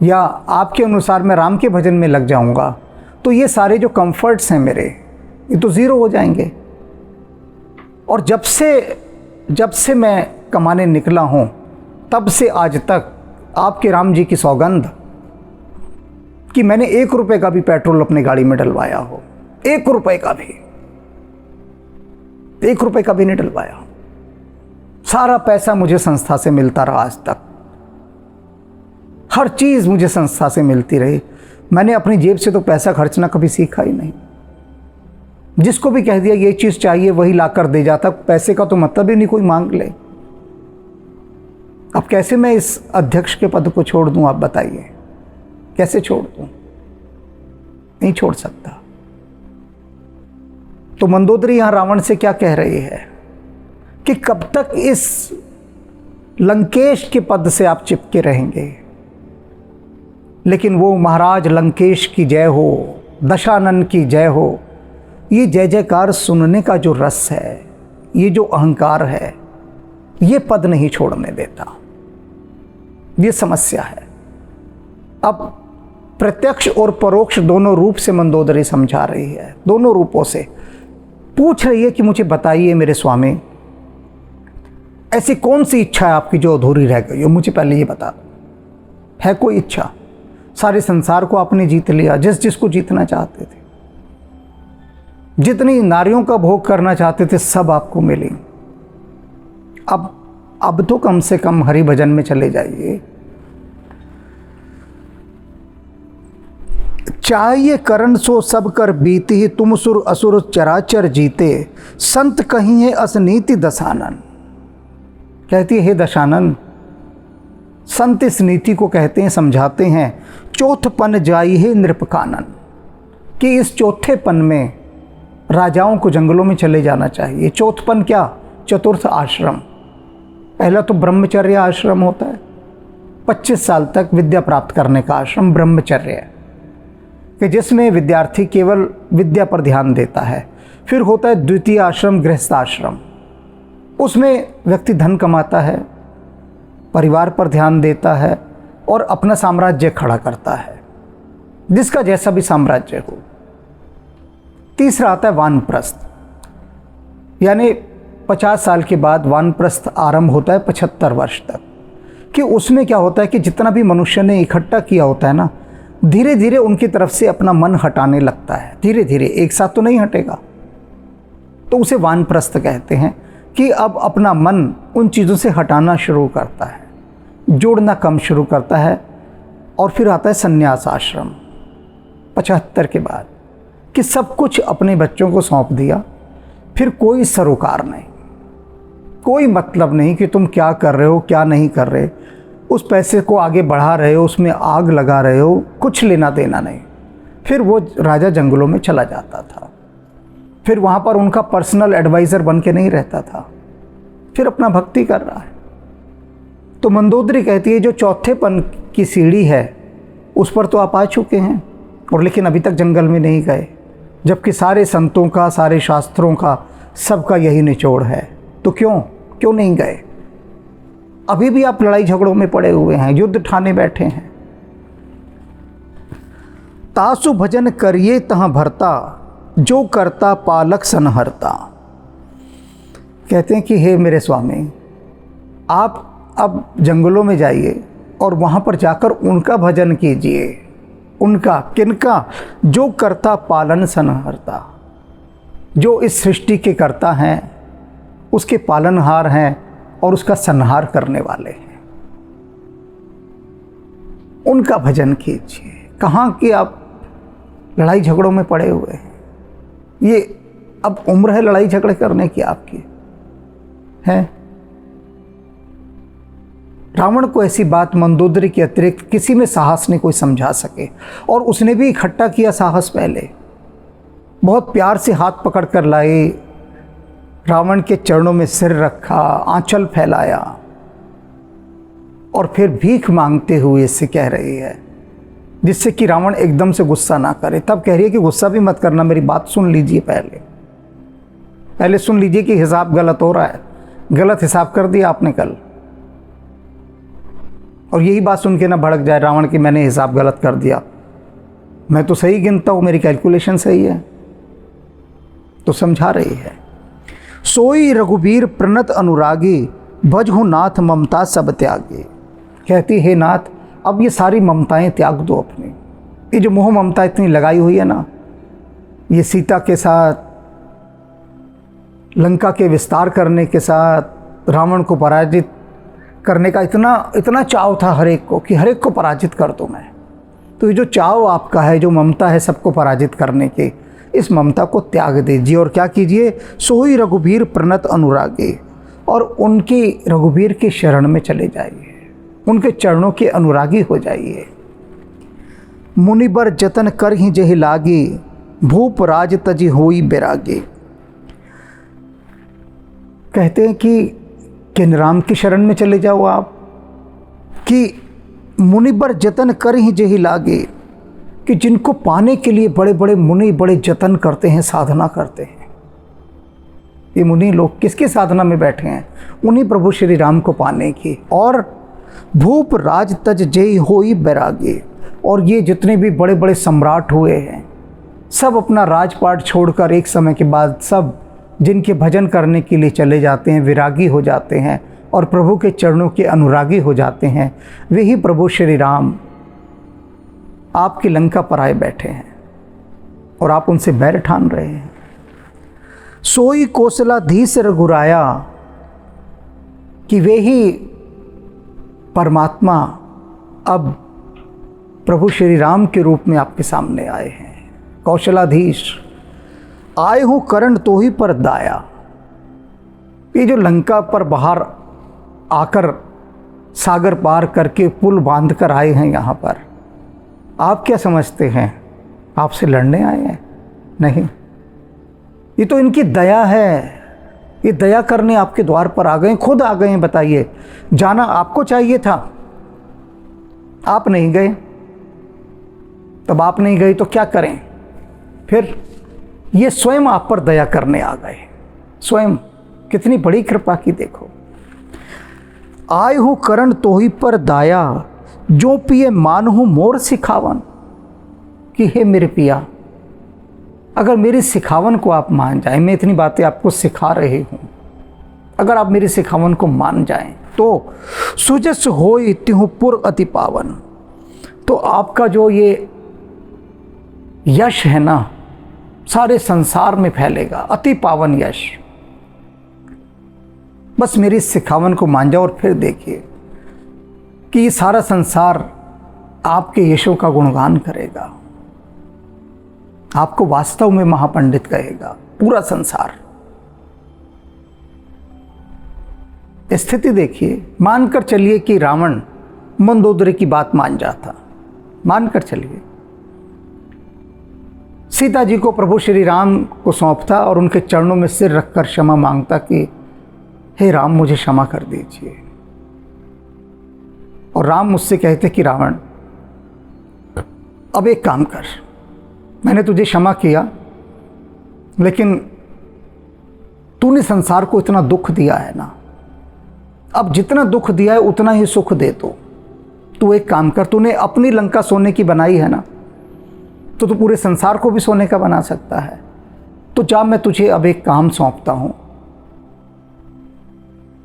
या आपके अनुसार मैं राम के भजन में लग जाऊंगा, तो ये सारे जो कंफर्ट्स हैं मेरे, ये तो ज़ीरो हो जाएंगे। और जब से मैं कमाने निकला हूँ तब से आज तक आपके राम जी की सौगंध कि मैंने 1 रुपये का भी पेट्रोल अपनी गाड़ी में डलवाया हो, 1 रुपये का भी, 1 रुपये का भी नहीं डलवाया। सारा पैसा मुझे संस्था से मिलता रहा आज तक, हर चीज़ मुझे संस्था से मिलती रही। मैंने अपनी जेब से तो पैसा खर्चना कभी सीखा ही नहीं। जिसको भी कह दिया ये चीज़ चाहिए वही ला कर दे जाता, पैसे का तो मतलब ही नहीं कोई मांग ले। अब कैसे मैं इस अध्यक्ष के पद को छोड़ दूं, आप बताइए, कैसे छोड़ दूं? नहीं छोड़ सकता। तो मंदोदरी यहां रावण से क्या कह रही है कि कब तक इस लंकेश के पद से आप चिपके रहेंगे। लेकिन वो महाराज लंकेश की जय हो, दशानन की जय हो, ये जय जयकार सुनने का जो रस है, ये जो अहंकार है, ये पद नहीं छोड़ने देता। ये समस्या है। अब प्रत्यक्ष और परोक्ष दोनों रूप से मंदोदरी समझा रही है, दोनों रूपों से पूछ रही है कि मुझे बताइए मेरे स्वामी, ऐसी कौन सी इच्छा है आपकी जो अधूरी रह गई हो, मुझे पहले ये बता दो। है कोई इच्छा? सारे संसार को आपने जीत लिया, जिसको जीतना चाहते थे, जितनी नारियों का भोग करना चाहते थे सब आपको मिली। अब तो कम से कम हरि भजन में चले जाइए। चाहिए करण सो सब कर बीती ही, तुम सुर असुर चराचर जीते, संत कहीं है असनीति दशानन। कहती है हे दशानन, संत इस नीति को कहते हैं, समझाते हैं, चौथपन जाई है नृपकानन, कि इस चौथेपन में राजाओं को जंगलों में चले जाना चाहिए। चौथपन क्या? चतुर्थ आश्रम। पहला तो ब्रह्मचर्य आश्रम होता है, 25 साल तक विद्या प्राप्त करने का आश्रम ब्रह्मचर्य, कि जिसमें विद्यार्थी केवल विद्या पर ध्यान देता है। फिर होता है द्वितीय आश्रम गृहस्थ आश्रम, उसमें व्यक्ति धन कमाता है, परिवार पर ध्यान देता है और अपना साम्राज्य खड़ा करता है, जिसका जैसा भी साम्राज्य हो। तीसरा आता है वानप्रस्थ, यानी 50 साल के बाद वानप्रस्थ आरंभ होता है 75 वर्ष तक, कि उसमें क्या होता है कि जितना भी मनुष्य ने इकट्ठा किया होता है ना, धीरे धीरे उनकी तरफ से अपना मन हटाने लगता है, धीरे धीरे, एक साथ तो नहीं हटेगा। तो उसे वानप्रस्थ कहते हैं, कि अब अपना मन उन चीज़ों से हटाना शुरू करता है, जोड़ना कम शुरू करता है। और फिर आता है संन्यास आश्रम 75 के बाद, कि सब कुछ अपने बच्चों को सौंप दिया, फिर कोई सरोकार नहीं, कोई मतलब नहीं कि तुम क्या कर रहे हो क्या नहीं कर रहे, उस पैसे को आगे बढ़ा रहे हो, उसमें आग लगा रहे हो, कुछ लेना देना नहीं। फिर वो राजा जंगलों में चला जाता था, फिर वहाँ पर उनका पर्सनल एडवाइज़र बन के नहीं रहता था, फिर अपना भक्ति कर रहा है। तो मंदोदरी कहती है जो चौथेपन की सीढ़ी है उस पर तो आप आ चुके हैं, और लेकिन अभी तक जंगल में नहीं गए, जबकि सारे संतों का, सारे शास्त्रों का, सबका यही निचोड़ है। तो क्यों नहीं गए? अभी भी आप लड़ाई झगड़ों में पड़े हुए हैं, युद्ध ठाने बैठे हैं। तासु भजन करिए तहाँ भरता, जो करता पालक सनहरता। कहते हैं कि हे मेरे स्वामी, आप अब जंगलों में जाइए और वहाँ पर जाकर उनका भजन कीजिए। उनका किनका? जो करता पालन सनहरता, जो इस सृष्टि के कर्ता हैं, उसके पालनहार हैं और उसका संहार करने वाले हैं। उनका भजन कीजिए। कहाँ कि आप लड़ाई झगड़ों में पड़े हुए हैं। ये अब उम्र है लड़ाई झगड़े करने की आपकी है। रावण को ऐसी बात मंदोदरी के अतिरिक्त किसी में साहस नहीं कोई समझा सके, और उसने भी इकट्ठा किया साहस। पहले बहुत प्यार से हाथ पकड़ कर लाई, रावण के चरणों में सिर रखा, आंचल फैलाया, और फिर भीख मांगते हुए इससे कह रही है, जिससे कि रावण एकदम से गुस्सा ना करे। तब कह रही है कि गुस्सा भी मत करना, मेरी बात सुन लीजिए, पहले सुन लीजिए कि हिसाब गलत हो रहा है। गलत हिसाब कर दिया आपने कल, और यही बात सुन के ना भड़क जाए रावण कि मैंने हिसाब गलत कर दिया, मैं तो सही गिनता हूँ, मेरी कैलकुलेशन सही है। तो समझा रही है, सोई रघुबीर प्रणत अनुरागी, भजहु नाथ ममता सब त्यागी। कहती है नाथ, अब ये सारी ममताएं त्याग दो अपनी। ये जो मोह ममता इतनी लगाई हुई है ना, ये सीता के साथ, लंका के विस्तार करने के साथ, रावण को पराजित करने का इतना चाव था हर एक को कि हर एक को पराजित कर दूं मैं। तो ये जो चाव आपका है, जो ममता है सबको पराजित करने की, इस ममता को त्याग दीजिए और क्या कीजिए, सोई रघुबीर प्रणत अनुरागी, और उनकी रघुबीर के शरण में चले जाइए, उनके चरणों के अनुरागी हो जाइए। मुनिबर जतन कर ही जहि लागी, भूप राज तजी होई बैरागी। कहते हैं कि किन राम की शरण में चले जाओ आप, कि मुनिबर जतन कर ही जहि लागे, कि जिनको पाने के लिए बड़े बड़े मुनि बड़े जतन करते हैं, साधना करते हैं। ये मुनि लोग किसकी साधना में बैठे हैं? उन्हीं प्रभु श्री राम को पाने की। और भूप राज तज जय होई बैरागी, और ये जितने भी बड़े बड़े सम्राट हुए हैं सब अपना राजपाट छोड़कर एक समय के बाद सब जिनके भजन करने के लिए चले जाते हैं, विरागी हो जाते हैं और प्रभु के चरणों के अनुरागी हो जाते हैं। वही प्रभु श्री राम आपकी लंका पर आए बैठे हैं और आप उनसे बैर ठान रहे हैं। सोई कौशलाधीश रघुराया, कि वे ही परमात्मा अब प्रभु श्री राम के रूप में आपके सामने आए हैं। कौशलाधीश, आए हूँ करण तो ही पर दाया। ये जो लंका पर बाहर आकर सागर पार करके पुल बांध कर आए हैं यहाँ पर, आप क्या समझते हैं आपसे लड़ने आए हैं? नहीं, ये तो इनकी दया है। ये दया करने आपके द्वार पर आ गए, खुद आ गए हैं। बताइए, जाना आपको चाहिए था, आप नहीं गए। तब आप नहीं गए तो क्या करें फिर? ये स्वयं आप पर दया करने आ गए, स्वयं। कितनी बड़ी कृपा की देखो। आए हूँ करण तो ही पर दाया, जो पिए मानहु मोर सिखावन। कि हे मेरे पिया, अगर मेरी सिखावन को आप मान जाएं, मैं इतनी बातें आपको सिखा रही हूँ, अगर आप मेरी सिखावन को मान जाएं तो सुजस होई तिहु पुर अति पावन। तो आपका जो ये यश है ना, सारे संसार में फैलेगा, अति पावन यश। बस मेरी सिखावन को मान जाओ और फिर देखिए कि ये सारा संसार आपके यशों का गुणगान करेगा, आपको वास्तव में महापंडित कहेगा पूरा संसार। स्थिति देखिए, मानकर चलिए कि रावण मंदोदरी की बात मान जाता, मानकर चलिए, सीता जी को प्रभु श्री राम को सौंपता और उनके चरणों में सिर रखकर क्षमा मांगता कि हे राम, मुझे क्षमा कर दीजिए। और राम मुझसे कहते कि रावण, अब एक काम कर, मैंने तुझे क्षमा किया, लेकिन तूने संसार को इतना दुख दिया है ना, अब जितना दुख दिया है उतना ही सुख दे। तू एक काम कर, तूने अपनी लंका सोने की बनाई है ना, तो तू पूरे संसार को भी सोने का बना सकता है। तो जा, मैं तुझे अब एक काम सौंपता हूं,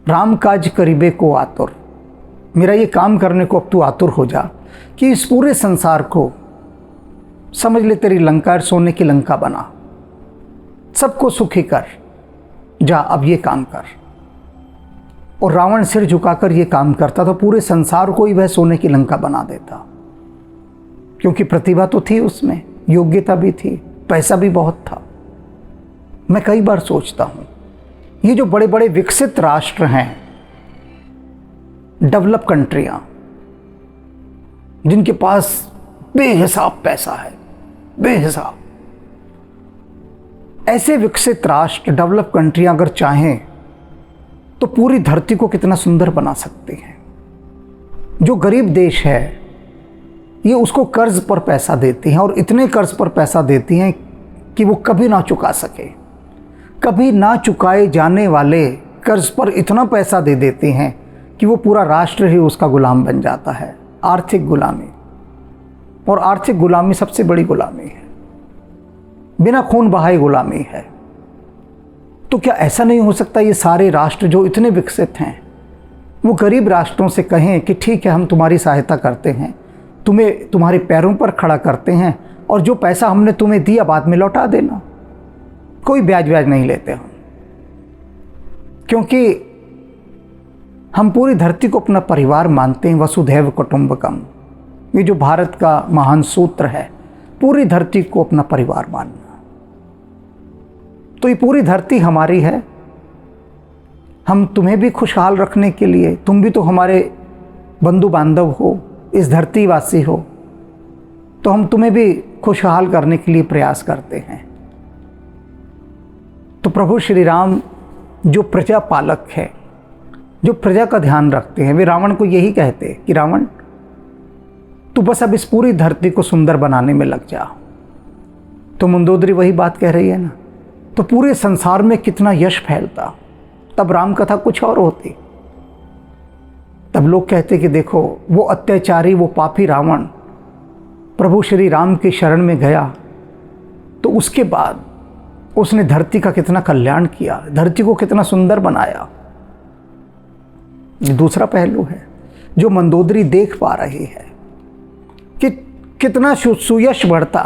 राम काज करीबे को आतुर। मेरा ये काम करने को अब तू आतुर हो जा कि इस पूरे संसार को समझ ले तेरी लंका सोने की लंका बना, सबको सुखी कर। जा, अब ये काम कर। और रावण सिर झुकाकर ये काम करता तो पूरे संसार को ही वह सोने की लंका बना देता, क्योंकि प्रतिभा तो थी उसमें, योग्यता भी थी, पैसा भी बहुत था। मैं कई बार सोचता हूँ ये जो बड़े बड़े विकसित राष्ट्र हैं, डेवलप कंट्रियाँ, जिनके पास बेहिसाब पैसा है, बेहिसाब, ऐसे विकसित राष्ट्र, डेवलप कंट्रियाँ अगर चाहें तो पूरी धरती को कितना सुंदर बना सकती हैं। जो गरीब देश है ये उसको कर्ज पर पैसा देती हैं, और इतने कर्ज पर पैसा देती हैं कि वो कभी ना चुका सके। कभी ना चुकाए जाने वाले कर्ज पर इतना पैसा दे देती हैं कि वो पूरा राष्ट्र ही उसका गुलाम बन जाता है। आर्थिक गुलामी, और आर्थिक गुलामी सबसे बड़ी गुलामी है, बिना खून बहाए गुलामी है। तो क्या ऐसा नहीं हो सकता ये सारे राष्ट्र जो इतने विकसित हैं वो गरीब राष्ट्रों से कहें कि ठीक है, हम तुम्हारी सहायता करते हैं, तुम्हें तुम्हारे पैरों पर खड़ा करते हैं, और जो पैसा हमने तुम्हें दिया बाद में लौटा देना, कोई ब्याज नहीं लेते हम, क्योंकि हम पूरी धरती को अपना परिवार मानते हैं। वसुधैव कुटुंबकम, ये जो भारत का महान सूत्र है, पूरी धरती को अपना परिवार मानना। तो ये पूरी धरती हमारी है, हम तुम्हें भी खुशहाल रखने के लिए, तुम भी तो हमारे बंधु बांधव हो, इस धरती वासी हो, तो हम तुम्हें भी खुशहाल करने के लिए प्रयास करते हैं। तो प्रभु श्री राम जो प्रजा पालक है, जो प्रजा का ध्यान रखते हैं, वे रावण को यही कहते कि रावण तू बस अब इस पूरी धरती को सुंदर बनाने में लग जा। तो मंदोदरी वही बात कह रही है ना, तो पूरे संसार में कितना यश फैलता। तब राम कथा कुछ और होती। तब लोग कहते कि देखो वो अत्याचारी, वो पापी रावण प्रभु श्री राम की शरण में गया तो उसके बाद उसने धरती का कितना कल्याण किया, धरती को कितना सुंदर बनाया। दूसरा पहलू है जो मंदोदरी देख पा रही है कि कितना सुयश बढ़ता,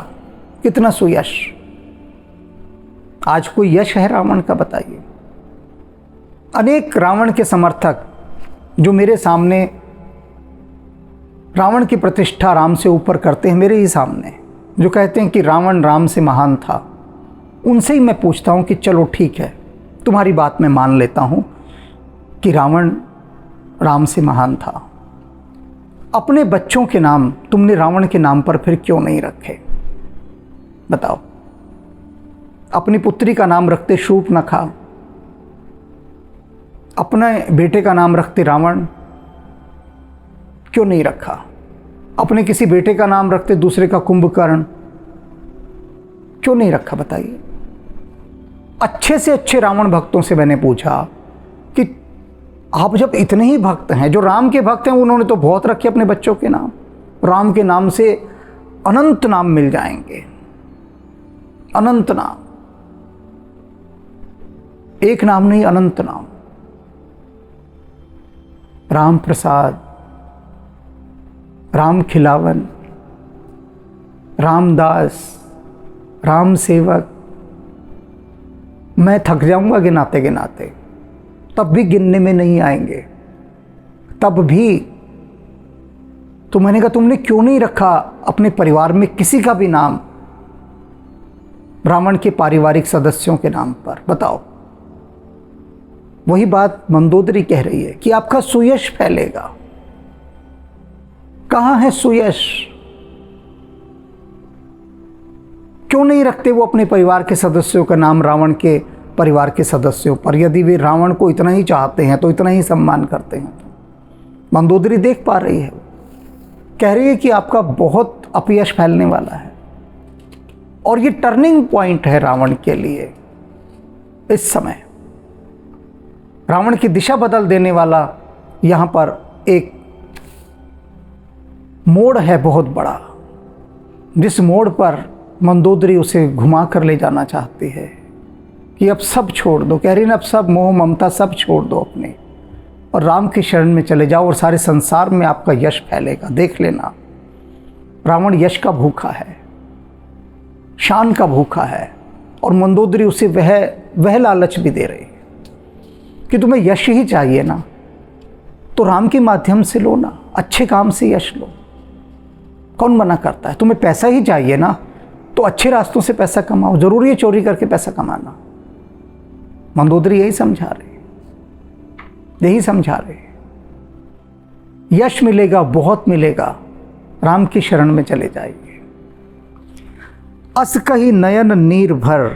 कितना सुयश। आज कोई यश है रावण का, बताइए। अनेक रावण के समर्थक जो मेरे सामने रावण की प्रतिष्ठा राम से ऊपर करते हैं, मेरे ही सामने, जो कहते हैं कि रावण राम से महान था, उनसे ही मैं पूछता हूं कि चलो ठीक है, तुम्हारी बात मैं मान लेता हूं कि रावण राम से महान था। अपने बच्चों के नाम तुमने रावण के नाम पर फिर क्यों नहीं रखे, बताओ। अपनी पुत्री का नाम रखते शूर्पणखा, अपने बेटे का नाम रखते रावण, क्यों नहीं रखा। अपने किसी बेटे का नाम रखते दूसरे का कुंभकर्ण, क्यों नहीं रखा, बताइए। अच्छे से अच्छे रावण भक्तों से मैंने पूछा कि आप जब इतने ही भक्त हैं, जो राम के भक्त हैं, उन्होंने तो बहुत रखे अपने बच्चों के नाम। राम के नाम से अनंत नाम मिल जाएंगे, अनंत नाम, एक नाम नहीं, अनंत नाम। राम प्रसाद, राम खिलावन, रामदास, राम सेवक, मैं थक जाऊंगा गिनाते गिनाते, तब भी गिनने में नहीं आएंगे। तब भी तो मैंने कहा तुमने क्यों नहीं रखा अपने परिवार में किसी का भी नाम रावण के पारिवारिक सदस्यों के नाम पर, बताओ। वही बात मंदोदरी कह रही है कि आपका सुयश फैलेगा। कहां है सुयश, क्यों नहीं रखते वो अपने परिवार के सदस्यों का नाम रावण के परिवार के सदस्यों पर। यदि वे रावण को इतना ही चाहते हैं तो इतना ही सम्मान करते हैं। मंदोदरी देख पा रही है, कह रही है कि आपका बहुत अपयश फैलने वाला है, और ये टर्निंग पॉइंट है रावण के लिए। इस समय रावण की दिशा बदल देने वाला यहां पर एक मोड़ है बहुत बड़ा, जिस मोड़ पर मंदोदरी उसे घुमा कर ले जाना चाहती है कि अब सब छोड़ दो। कह रही ना, अब सब मोह ममता सब छोड़ दो अपने, और राम की शरण में चले जाओ, और सारे संसार में आपका यश फैलेगा। देख लेना, रावण यश का भूखा है, शान का भूखा है, और मंदोदरी उसे वह लालच भी दे रही है कि तुम्हें यश ही चाहिए ना, तो राम के माध्यम से लो ना, अच्छे काम से यश लो। कौन मना करता है? तुम्हें पैसा ही चाहिए ना, तो अच्छे रास्तों से पैसा कमाओ, जरूरी है चोरी करके पैसा कमाना। मंदोदरी यही समझा रहे, यही समझा रहे। यश मिलेगा, बहुत मिलेगा, राम की शरण में चले जाइए। अस कही नयन नीर भर,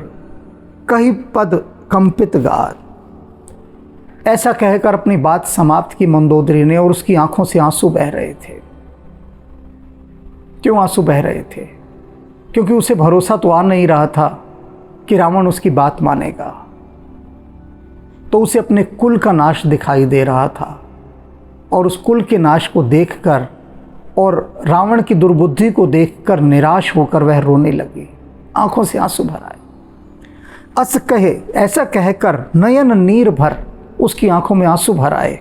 कही पद कंपित गात। ऐसा कहकर अपनी बात समाप्त की मंदोदरी ने, और उसकी आंखों से आंसू बह रहे थे। क्यों आंसू बह रहे थे? क्योंकि उसे भरोसा तो आ नहीं रहा था कि रावण उसकी बात मानेगा। तो उसे अपने कुल का नाश दिखाई दे रहा था, और उस कुल के नाश को देखकर और रावण की दुर्बुद्धि को देखकर निराश होकर वह रोने लगी, आंखों से आंसू भर आए। अस कहे, ऐसा कहकर नयन नीर भर, उसकी आंखों में आंसू भर आए।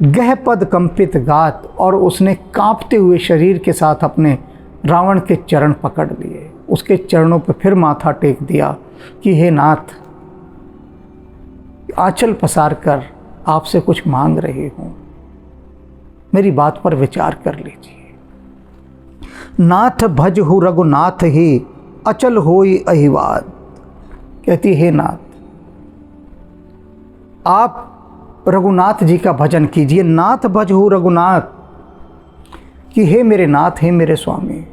गह पद कंपित गात, और उसने कांपते हुए शरीर के साथ अपने रावण के चरण पकड़ लिए, उसके चरणों पर फिर माथा टेक दिया कि हे नाथ, आंचल पसार कर आपसे कुछ मांग रही हूं, मेरी बात पर विचार कर लीजिए। नाथ भज हु रघुनाथ ही, अचल होई अहिवाद। कहती हे नाथ, आप रघुनाथ जी का भजन कीजिए। नाथ भज हु रघुनाथ, कि हे मेरे नाथ, हे मेरे स्वामी,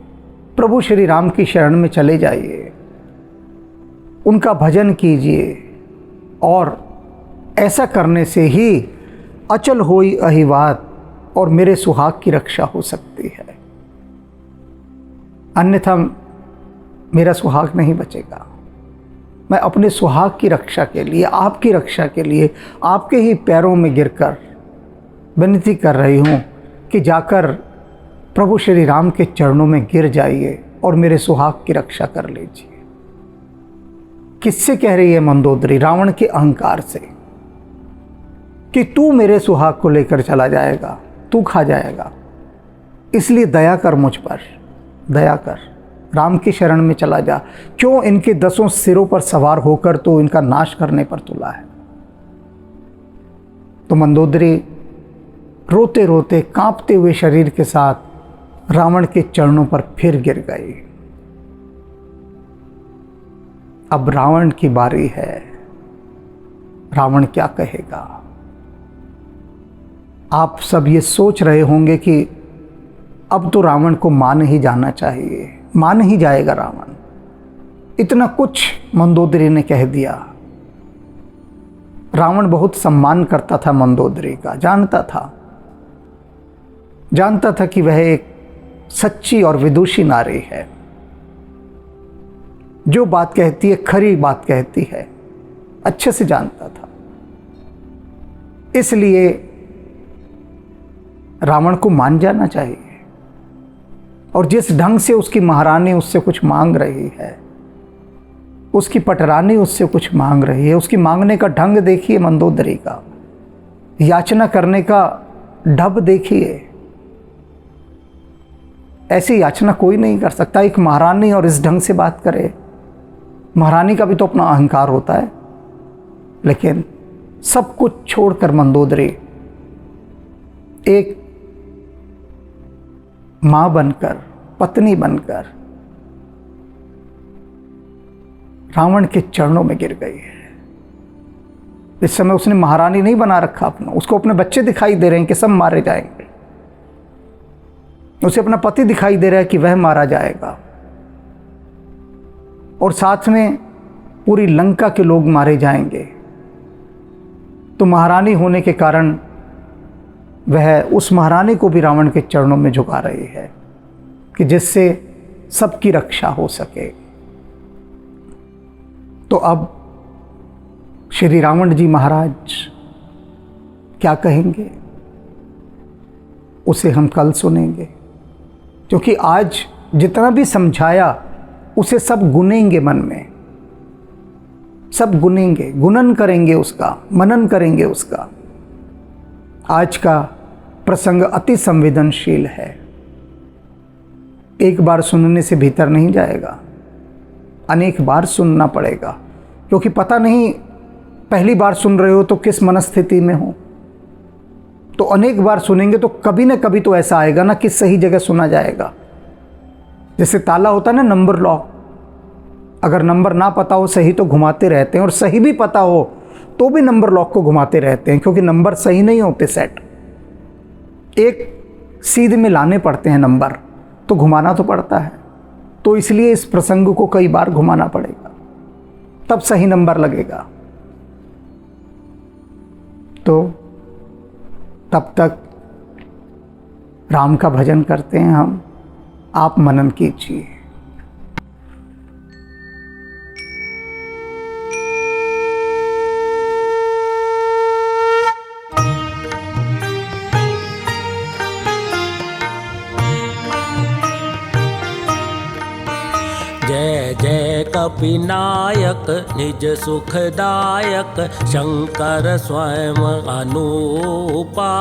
प्रभु श्री राम की शरण में चले जाइए, उनका भजन कीजिए, और ऐसा करने से ही अचल होई अहिवाद, और मेरे सुहाग की रक्षा हो सकती है, अन्यथा मेरा सुहाग नहीं बचेगा। मैं अपने सुहाग की रक्षा के लिए, आपकी रक्षा के लिए आपके ही पैरों में गिरकर विनती कर रही हूँ कि जाकर प्रभु श्री राम के चरणों में गिर जाइए और मेरे सुहाग की रक्षा कर लीजिए। किससे कह रही है मंदोदरी? रावण के अहंकार से, कि तू मेरे सुहाग को लेकर चला जाएगा, तू खा जाएगा, इसलिए दया कर मुझ पर, दया कर, राम की शरण में चला जा। क्यों इनके 10 सिरों पर सवार होकर तो इनका नाश करने पर तुला है। तो मंदोदरी रोते रोते कांपते हुए शरीर के साथ रावण के चरणों पर फिर गिर गई। अब रावण की बारी है, रावण क्या कहेगा? आप सब ये सोच रहे होंगे कि अब तो रावण को मान ही जाना चाहिए, मान ही जाएगा रावण। इतना कुछ मंदोदरी ने कह दिया। रावण बहुत सम्मान करता था मंदोदरी का, जानता था कि वह एक सच्ची और विदुषी नारी है, जो बात कहती है खरी बात कहती है, अच्छे से जानता था। इसलिए रावण को मान जाना चाहिए। और जिस ढंग से उसकी महारानी उससे कुछ मांग रही है, उसकी पटरानी उससे कुछ मांग रही है, उसकी मांगने का ढंग देखिए मंदोदरी का, याचना करने का ढब देखिए। ऐसी याचना कोई नहीं कर सकता। एक महारानी और इस ढंग से बात करे, महारानी का भी तो अपना अहंकार होता है। लेकिन सब कुछ छोड़कर मंदोदरी एक मां बनकर, पत्नी बनकर रावण के चरणों में गिर गई है। इस समय उसने महारानी नहीं बना रखा अपना, उसको अपने बच्चे दिखाई दे रहे हैं कि सब मारे जाएंगे, उसे अपना पति दिखाई दे रहा है कि वह मारा जाएगा, और साथ में पूरी लंका के लोग मारे जाएंगे। तो महारानी होने के कारण वह उस महारानी को भी रावण के चरणों में झुका रही है कि जिससे सबकी रक्षा हो सके। तो अब श्री रावण जी महाराज क्या कहेंगे, उसे हम कल सुनेंगे, क्योंकि आज जितना भी समझाया उसे सब गुनेंगे, मन में सब गुनेंगे, गुणन करेंगे उसका, मनन करेंगे उसका। आज का प्रसंग अति संवेदनशील है, एक बार सुनने से भीतर नहीं जाएगा, अनेक बार सुनना पड़ेगा, क्योंकि पता नहीं पहली बार सुन रहे हो तो किस मनस्थिति में हो, तो अनेक बार सुनेंगे तो कभी ना कभी तो ऐसा आएगा ना कि सही जगह सुना जाएगा। जैसे ताला होता है ना, नंबर लॉक, अगर नंबर ना पता हो सही तो घुमाते रहते हैं, और सही भी पता हो तो भी नंबर लॉक को घुमाते रहते हैं, क्योंकि नंबर सही नहीं होते सेट, एक सीध में लाने पड़ते हैं नंबर, तो घुमाना तो पड़ता है। तो इसलिए इस प्रसंग को कई बार घुमाना पड़ेगा, तब सही नंबर लगेगा। तो तब तक राम का भजन करते हैं हम, आप मनन कीजिए। जय जय कपिनायक निज सुखदायक शंकर स्वयं अनूपा।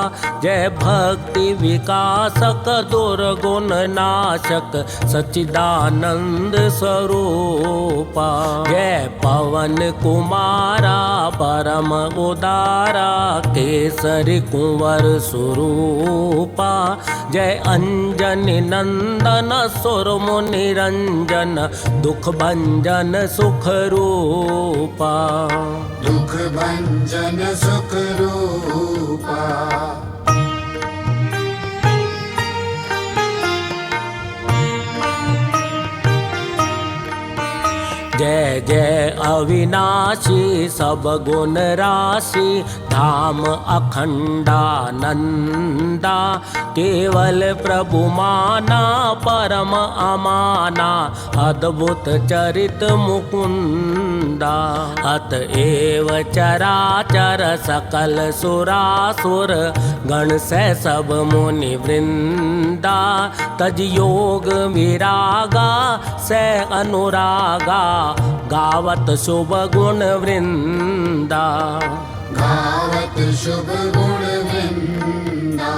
जय भक्ति विकासक दुर्गुण नाशक सच्चिदानंद स्वरूपा। जय पवन कुमारा परम उदारा केसरी कुंवर स्वरूपा। जय अंजनी नंदन सुर मुनि रंजन दुख भंजन सुख रूपा। दुख भंजन सुख रूपा। जय जय अविनाशी सब गुण राशि धाम अखंडानंदा। केवल प्रभु माना परम अमाना अद्भुत चरित मुकुंदा। अतएव चराचर सकल सुरासुर गण से सब मुनि वृंदा। तज योग विरागा से अनुरागा गावत शुभ गुण वृंदा। गावत शुभ गुण वृंदा।